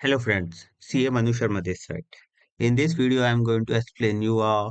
Hello friends, CA Manu Sharma this side. In this video, I am going to explain you a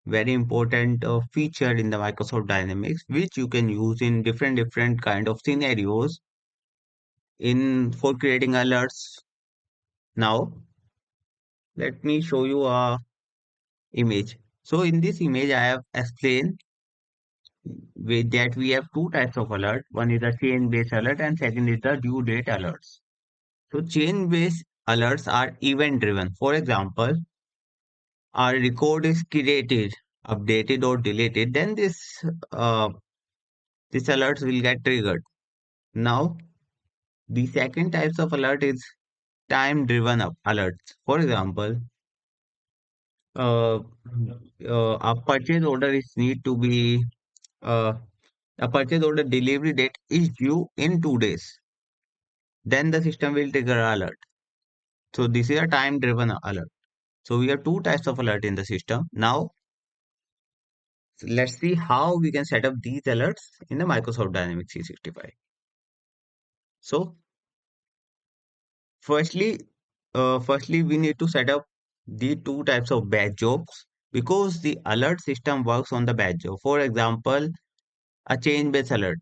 very important feature in the Microsoft Dynamics, which you can use in different kind of scenarios in for creating alerts. Now, let me show you a image. So in this image, I have explained with that we have two types of alert. One is a chain-based alert, and second is the due date alerts. So chain-based alerts are event-driven. For example, our record is created, updated or deleted, then uh, this alerts will get triggered. Now, the second types of alert is time driven up alerts. For example, uh, a purchase order is need to be uh, a purchase order delivery date is due in 2 days. Then the system will trigger alert. So this is a time driven alert. So we have two types of alert in the system. Now let's see how we can set up these alerts in the Microsoft Dynamics 365. So firstly, firstly we need to set up the two types of batch jobs because the alert system works on the batch job. For example, a change-based alert.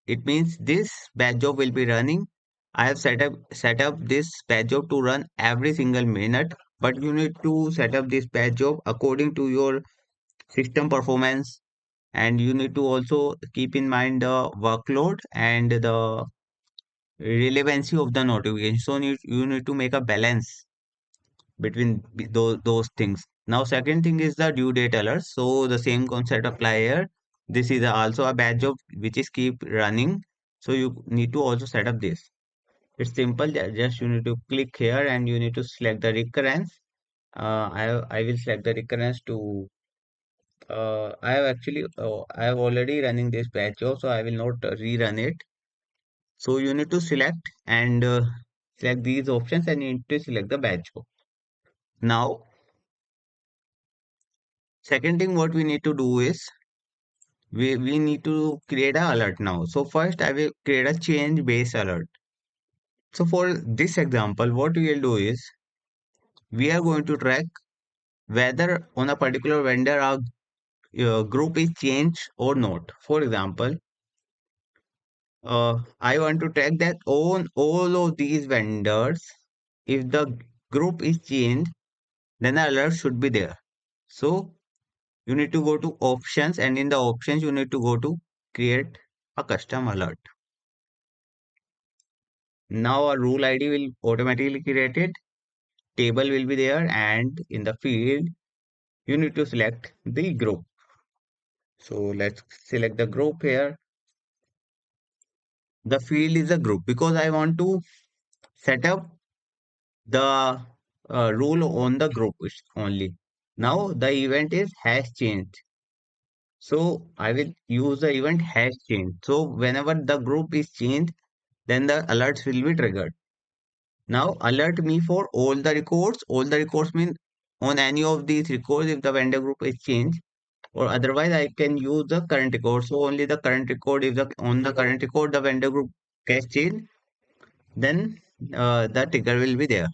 It means this batch job will be running. I have set up this batch job to run every single minute, but you need to set up this batch job according to your system performance, and you need to also keep in mind the workload and the relevancy of the notification. So you need to make a balance between those things. Now, second thing is the due date alert. So the same concept apply here. This is also a batch job which is keep running. So you need to also set up this. It's simple. Just you need to click here and you need to select the recurrence. I will select the recurrence to. I have already running this batch job, so I will not rerun it. So you need to select and select these options and you need to select the batch job. Now, second thing what we need to do is we need to create a alert now. So first I will create a change based alert. So for this example, what we will do is we are going to track whether on a particular vendor our group is changed or not. For example, I want to track that on all of these vendors, if the group is changed, then the alert should be there. So you need to go to options, and in the options you need to go to create a custom alert. Now a rule ID will automatically created, table will be there, and in the field you need to select the group. So let's select the group here. The field is a group because I want to set up the rule on the group only. Now the event is has changed. So I will use the event has changed. So whenever the group is changed, then the alerts will be triggered. Now alert me for all the records. All the records mean on any of these records if the vendor group is changed, or otherwise I can use the current record. So only the current record, if the on the current record the vendor group gets changed, then the trigger will be there.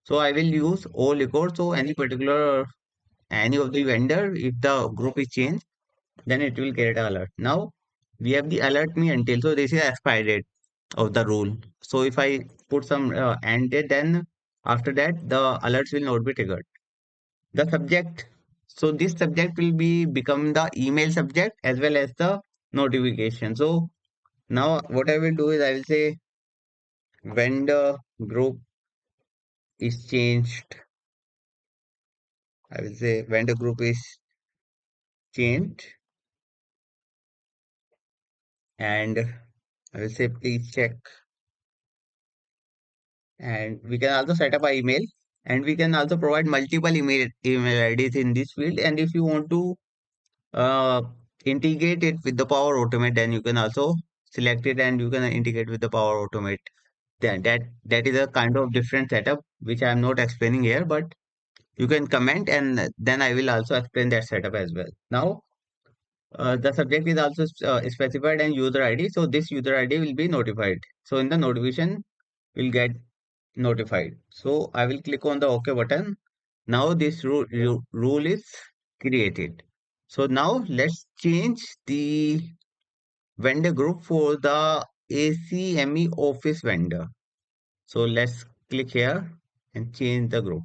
So I will use all records. So any of the vendor, if the group is changed, then it will get alert. Now we have the alert me until. So this is expiry date of the rule. So if I put some end date, then after that the alerts will not be triggered. The subject. So this subject will be become the email subject as well as the notification. So now what I will do is I will say vendor group is changed. I will say vendor group is changed, and I will say please check. And we can also set up an email, and we can also provide multiple email IDs in this field. And if you want to uh, integrate it with the Power Automate, then you can also select it and you can integrate with the Power Automate. That is a kind of different setup which I am not explaining here, but you can comment and then I will also explain that setup as well. Now the subject is also specified and user ID. So this user ID will be notified. So in the notification, we'll get notified. So I will click on the OK button. Now this rule is created. So now let's change the vendor group for the ACME office vendor. So let's click here and change the group.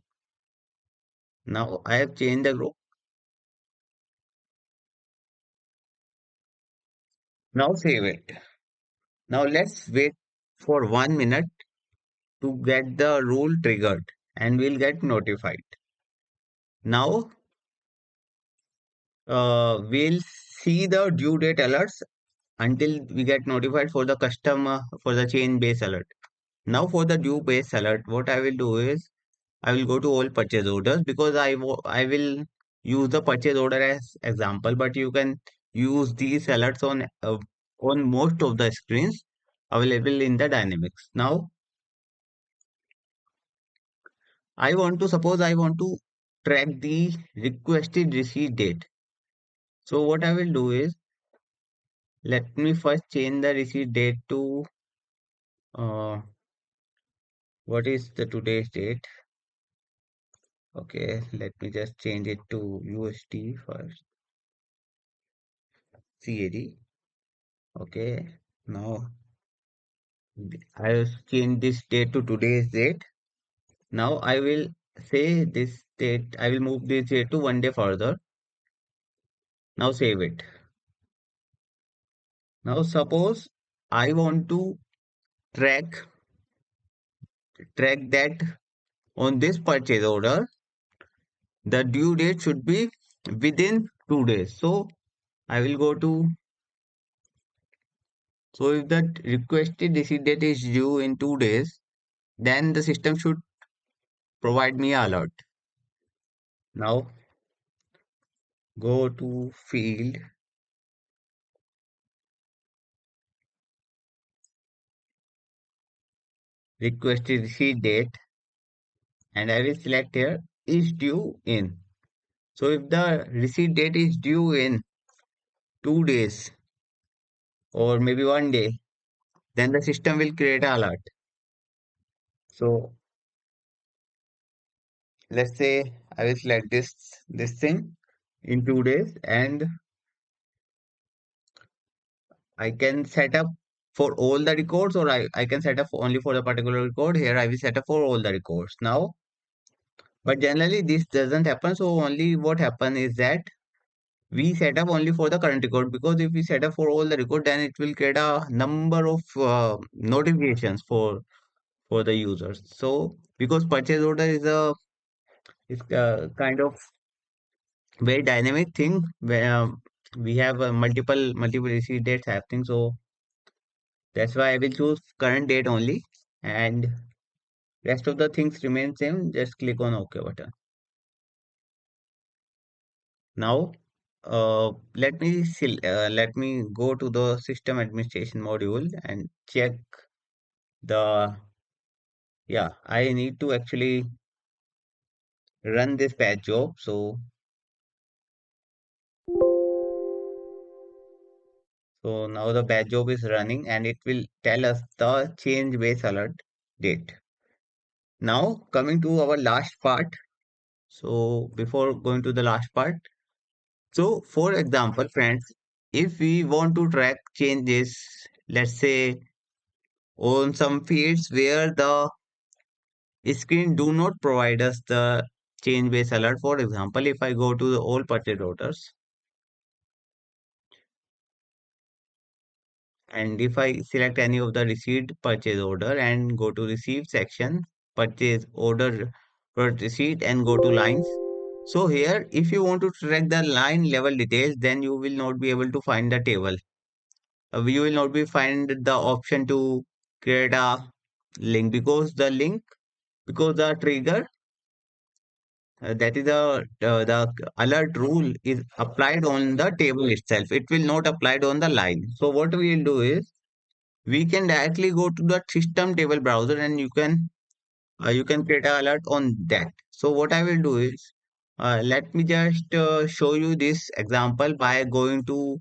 Now I have changed the group. Now save it. Now let's wait for 1 minute to get the rule triggered and we'll get notified. Now we'll see the due date alerts until we get notified for the customer for the change base alert. Now for the due base alert, what I will do is I will go to all purchase orders because I will use the purchase order as example, but you can use these alerts on most of the screens available in the Dynamics. Now I want to track the requested receipt date. So what I will do is let me first change the receipt date to uh, what is the today's date? Okay, let me just change it to USD first. CAD. Okay, now I will change this date to today's date. Now I will say this date, I will move this date to 1 day further. Now save it. Now suppose I want to track that on this purchase order, the due date should be within 2 days. So I will go to, so if the requested receipt date is due in 2 days, then the system should provide me alert. Now go to field, requested receipt date, and I will select here is due in. So if the receipt date is due in 2 days or maybe 1 day, then the system will create an alert. So let's say I will select this thing in 2 days and I can set up for all the records or I can set up only for the particular record. Here I will set up for all the records now. But generally this doesn't happen. So only what happen is that we set up only for the current record because if we set up for all the record then it will create a number of notifications for the users. So because purchase order is a kind of very dynamic thing where we have multiple receipt dates happening. So that's why I will choose current date only and rest of the things remain same. Just click on OK button. Now let me go to the system administration module and check the, yeah, I need to actually run this batch job. So now the batch job is running and it will tell us the change base alert date. Now coming to our last part. So before going to the last part, so for example, friends, if we want to track changes, let's say on some fields where the screen do not provide us the change base alert. For example, if I go to the all purchase orders and if I select any of the received purchase order and go to receive section, purchase order per receipt and go to lines. So here, if you want to track the line level details, then you will not be able to find the table. You will not be find the option to create a link because the trigger that is the alert rule is applied on the table itself. It will not applied on the line. So what we will do is we can directly go to the system table browser and you can create an alert on that. So what I will do is let me just show you this example by going to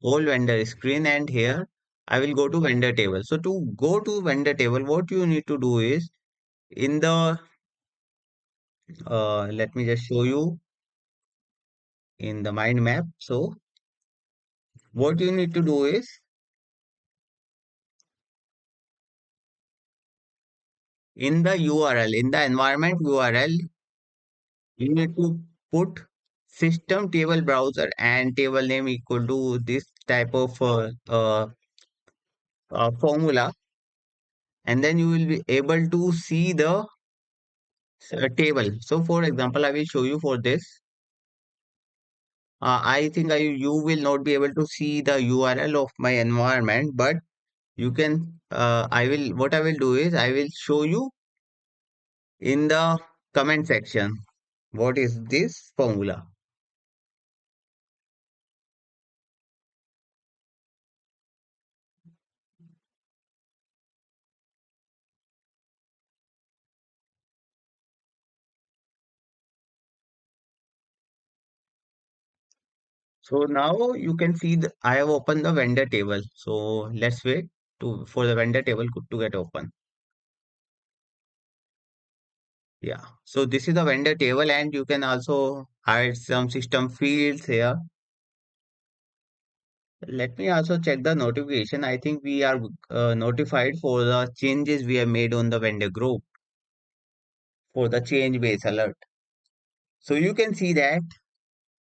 whole vendor screen and here I will go to vendor table. So to go to vendor table, what you need to do is In the let me just show you in the mind map. So what you need to do is in the URL, in the environment URL, you need to put system table browser and table name equal to this type of formula, and then you will be able to see the table. So for example, I will show you for this. I think you will not be able to see the URL of my environment, but you can, what I will do is I will show you in the comment section what is this formula. So now you can see I have opened the vendor table. So let's wait for the vendor table to get open. Yeah. So this is the vendor table, and you can also hide some system fields here. Let me also check the notification. I think we are notified for the changes we have made on the vendor group for the change base alert. So you can see that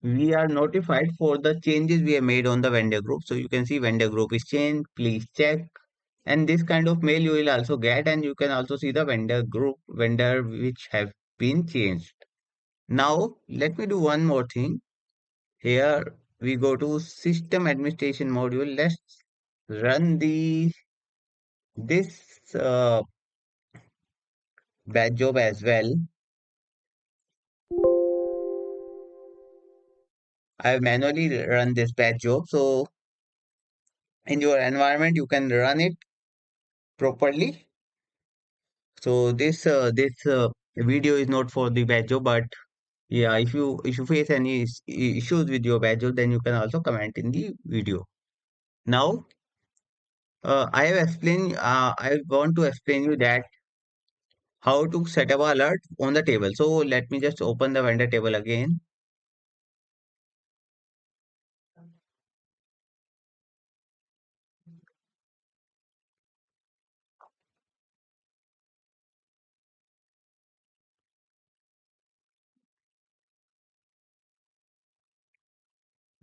we are notified for the changes we have made on the vendor group. So you can see vendor group is changed. Please check. And this kind of mail you will also get, and you can also see the vendor group, vendor which have been changed. Now let me do one more thing. Here we go to system administration module. Let's run this batch job as well. I manually run this batch job. So in your environment, you can run it properly. So this video is not for the batch job, but yeah, if you face any issues with your badge, then you can also comment in the video. Now, I have explained. I want to explain you that how to set up a alert on the table. So let me just open the vendor table again.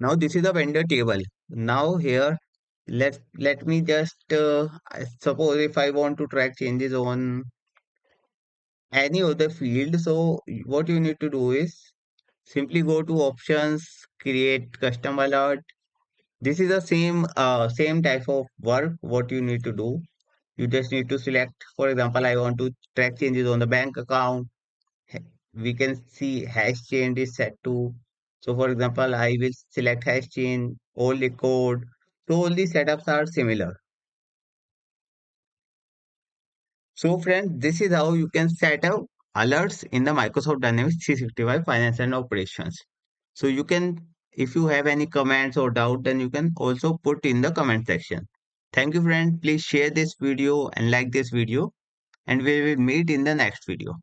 Now this is the vendor table. Now here, let me just suppose if I want to track changes on any other field. So what you need to do is simply go to options, create custom alert. This is the same type of work what you need to do. You just need to select, for example, I want to track changes on the bank account. We can see hash chain is set to. So for example, I will select hash chain, all the code. So all the setups are similar. So friends, this is how you can set up alerts in the Microsoft Dynamics 365 Finance and Operations. So you can, if you have any comments or doubt, then you can also put in the comment section. Thank you friend. Please share this video and like this video, and we will meet in the next video.